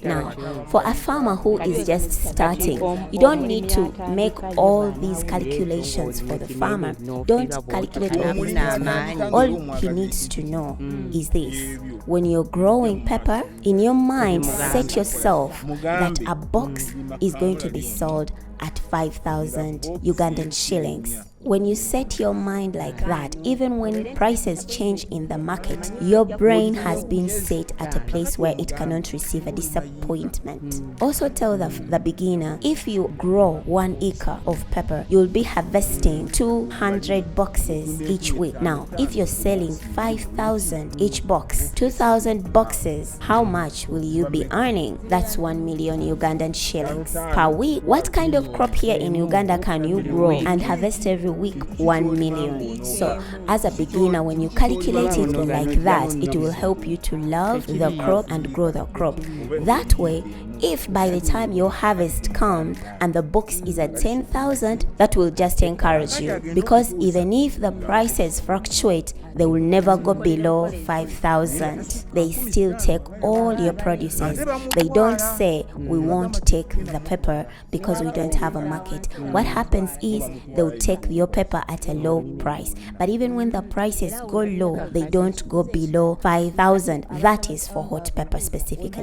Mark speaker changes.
Speaker 1: Now, for a farmer who is just starting, you don't need to make all these calculations for the farmer. Don't calculate all these things. All he needs to know is this: when you're growing pepper, in your mind, set yourself that a box is going to be sold at 5,000 Ugandan shillings. When you set your mind like that, even when prices change in the market, your brain has been set at a place where it cannot receive a disappointment. Also tell the beginner, if you grow 1 acre of pepper, you'll be harvesting 200 boxes each week. Now, if you're selling 5,000 each box, 2,000 boxes, how much will you be earning? That's 1 million Ugandan shillings per week. What kind of crop here in Uganda can you grow and harvest every week? 1 million. So as a beginner, when you calculate it like that, it will help you to love the crop and grow the crop. That way, if by the time your harvest comes and the box is at 10,000, that will just encourage you, because even if the prices fluctuate, they will never go below 5,000. They still take all your produces. They don't say we won't take the pepper because we don't have a market. What happens is they'll take your pepper at a low price. But even when the prices go low, they don't go below 5,000. That is for hot pepper specifically.